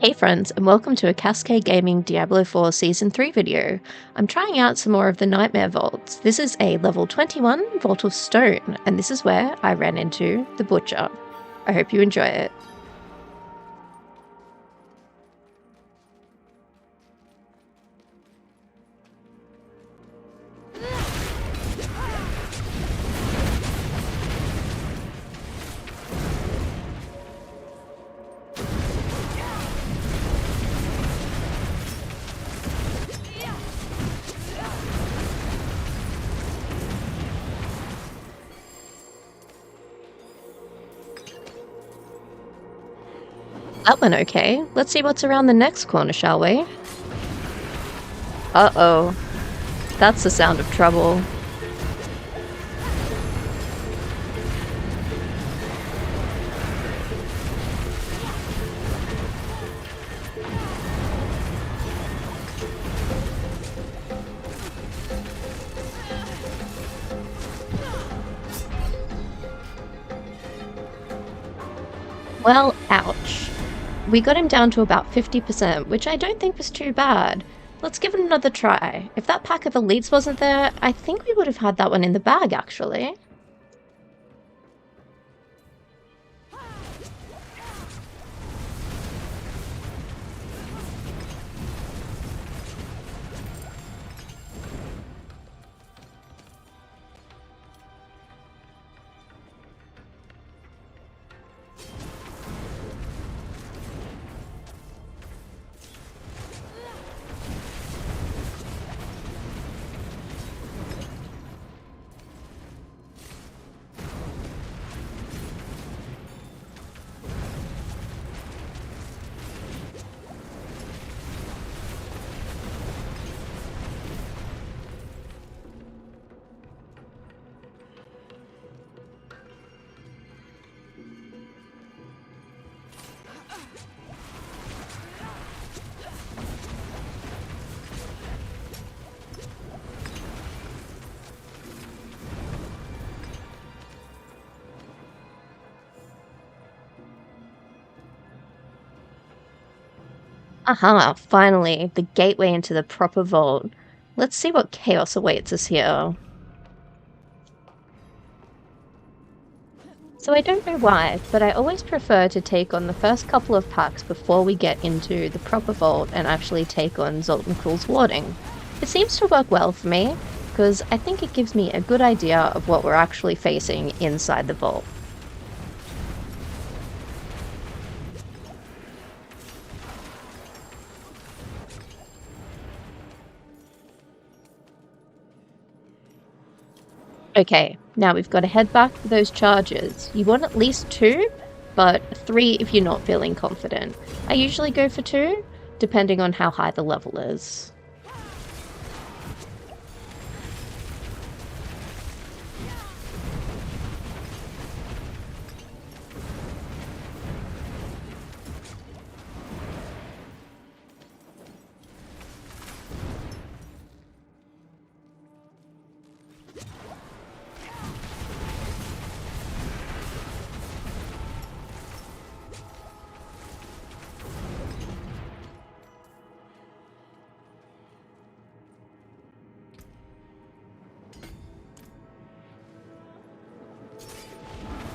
Hey friends, and welcome to a Cascade Gaming Diablo 4 Season 3 video. I'm trying out some more of the Nightmare Vaults. This is a level 21 Vault of Stone, and this is where I ran into the Butcher. I hope you enjoy it. That went okay. Let's see what's around the next corner, shall we? Uh-oh. That's the sound of trouble. Well, ouch. We got him down to about 50%, which I don't think was too bad. Let's give it another try. If that pack of elites wasn't there, I think we would have had that one in the bag, actually. Aha, finally, the gateway into the proper vault. Let's see what chaos awaits us here. So I don't know why, but I always prefer to take on the first couple of packs before we get into the proper vault and actually take on Zoltankul's warding. It seems to work well for me, because I think it gives me a good idea of what we're actually facing inside the vault. Okay, now we've got to head back for those charges. You want at least 2, but 3 if you're not feeling confident. I usually go for 2, depending on how high the level is.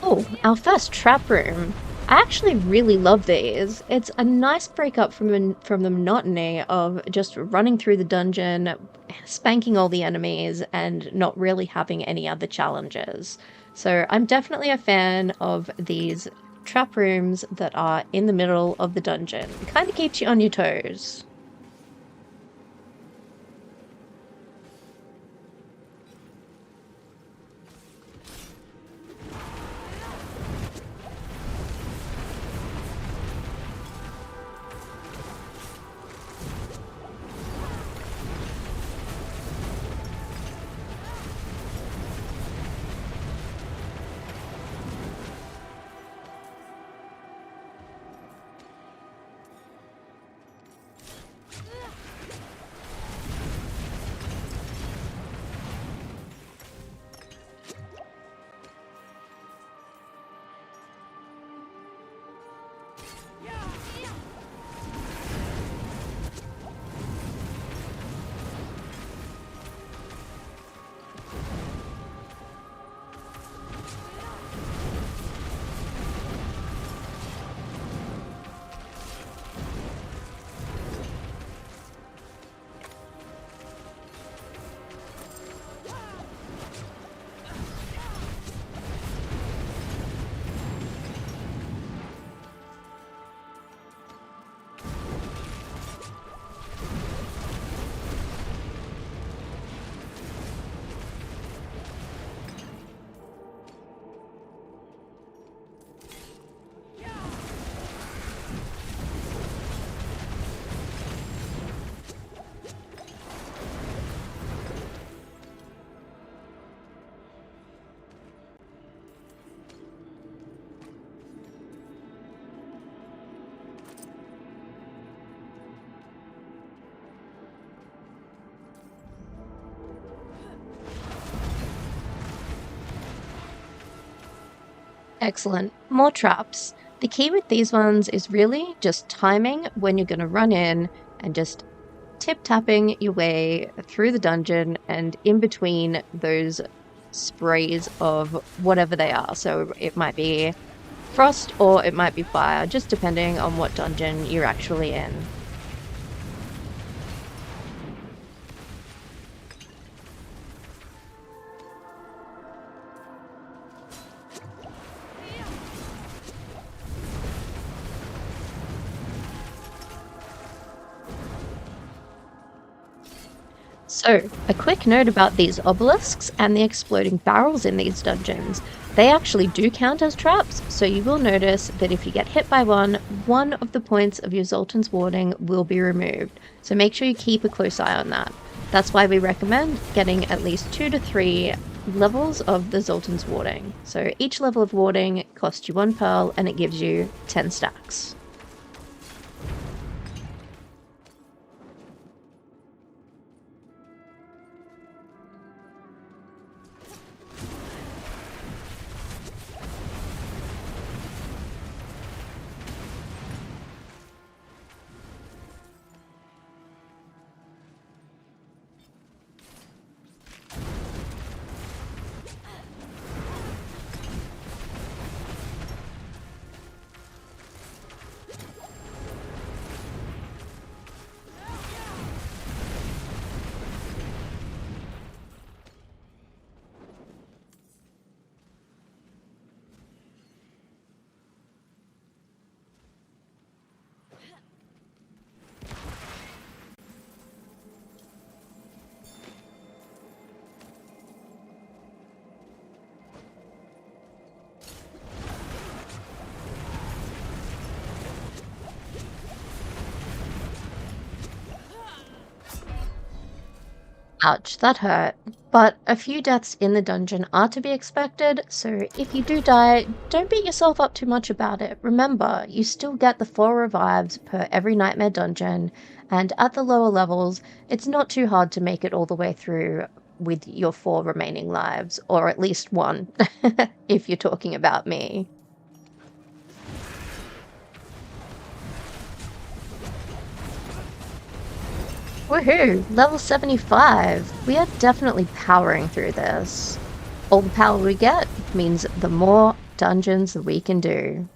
Oh, our first trap room. I actually really love these. It's a nice break up from the monotony of just running through the dungeon, spanking all the enemies, and not really having any other challenges. So I'm definitely a fan of these trap rooms that are in the middle of the dungeon. It kind of keeps you on your toes. Excellent. More traps. The key with these ones is really just timing when you're going to run in and just tip-tapping your way through the dungeon and in between those sprays of whatever they are. So it might be frost or it might be fire, just depending on what dungeon you're actually in. So, a quick note about these obelisks and the exploding barrels in these dungeons. They actually do count as traps, so you will notice that if you get hit by one of the points of your Zoltan's warding will be removed. So make sure you keep a close eye on that. That's why we recommend getting at least 2 to 3 levels of the Zoltan's warding. So each level of warding costs you 1 pearl and it gives you 10 stacks. Ouch, that hurt. But a few deaths in the dungeon are to be expected, so if you do die, don't beat yourself up too much about it. Remember, you still get the 4 revives per every nightmare dungeon, and at the lower levels, it's not too hard to make it all the way through with your 4 remaining lives, or at least 1, if you're talking about me. Woohoo! Level 75! We are definitely powering through this. All the power we get means the more dungeons we can do.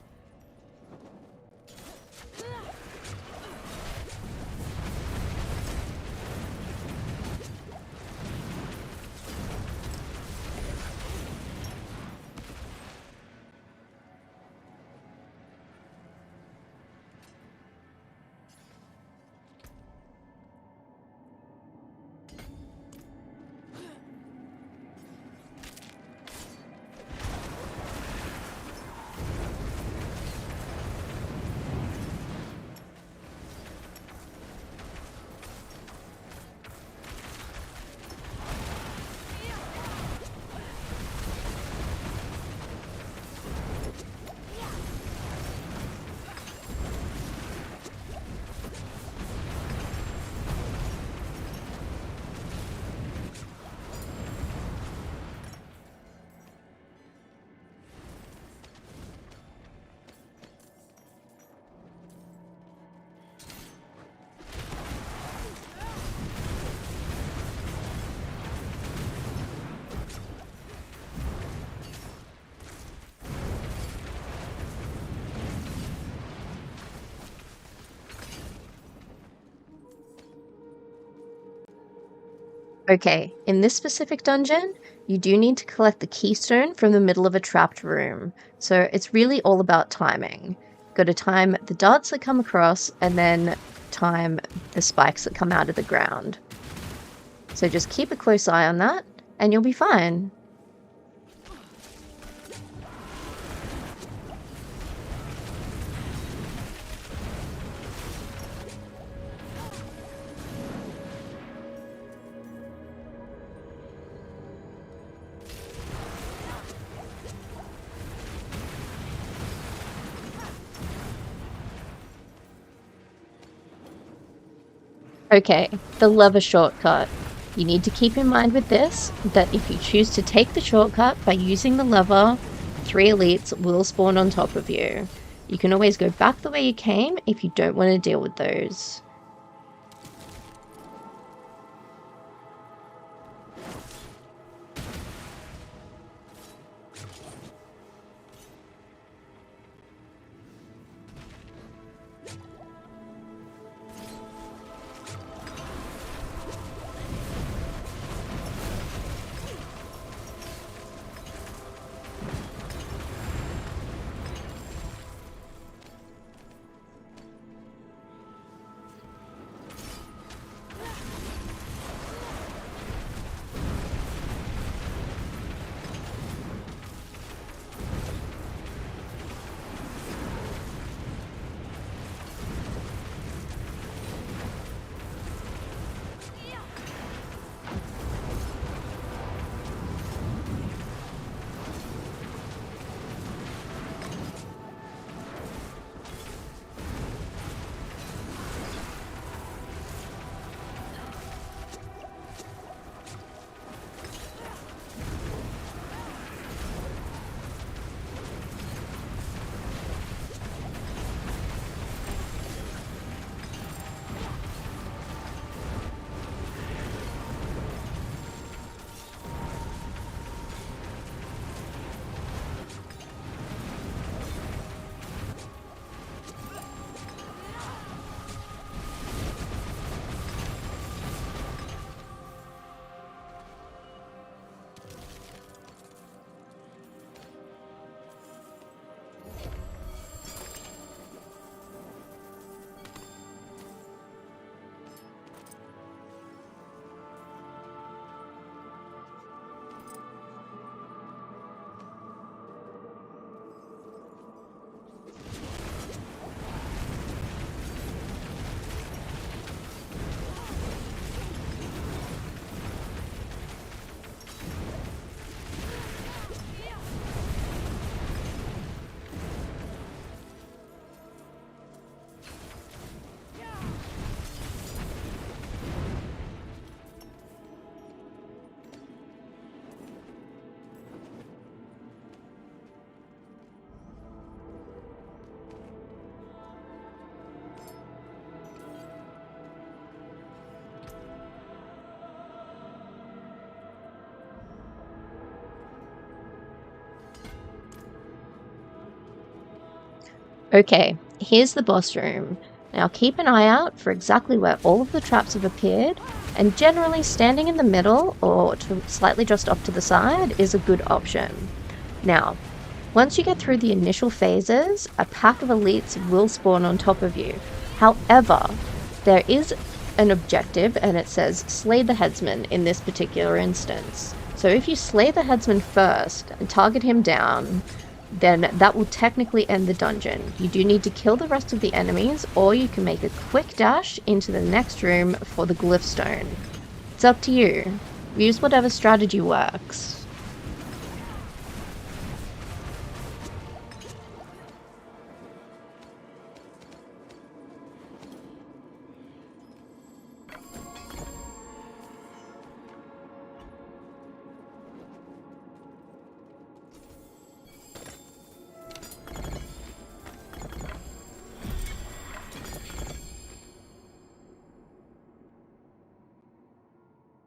Okay, in this specific dungeon, you do need to collect the Keystone from the middle of a trapped room. So it's really all about timing. Got to time the darts that come across and then time the spikes that come out of the ground. So just keep a close eye on that and you'll be fine. Okay, the lever shortcut. You need to keep in mind with this that if you choose to take the shortcut by using the lever, 3 elites will spawn on top of you. You can always go back the way you came if you don't want to deal with those. Okay, here's the boss room. Now keep an eye out for exactly where all of the traps have appeared, and generally standing in the middle or slightly just off to the side is a good option. Now, once you get through the initial phases, a pack of elites will spawn on top of you. However, there is an objective and it says slay the headsman in this particular instance. So if you slay the headsman first and target him down, then that will technically end the dungeon. You do need to kill the rest of the enemies, or you can make a quick dash into the next room for the glyph stone. It's up to you. Use whatever strategy works.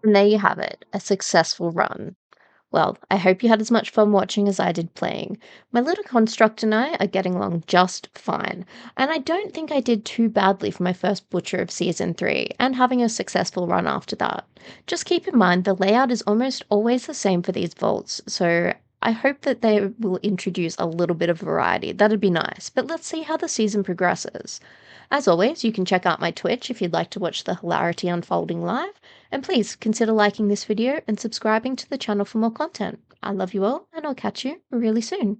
And there you have it, a successful run. Well, I hope you had as much fun watching as I did playing. My little construct and I are getting along just fine, and I don't think I did too badly for my first Butcher of Season 3, and having a successful run after that. Just keep in mind the layout is almost always the same for these vaults, so I hope that they will introduce a little bit of variety. That'd be nice, but let's see how the season progresses. As always, you can check out my Twitch if you'd like to watch the hilarity unfolding live, and please consider liking this video and subscribing to the channel for more content. I love you all, and I'll catch you really soon.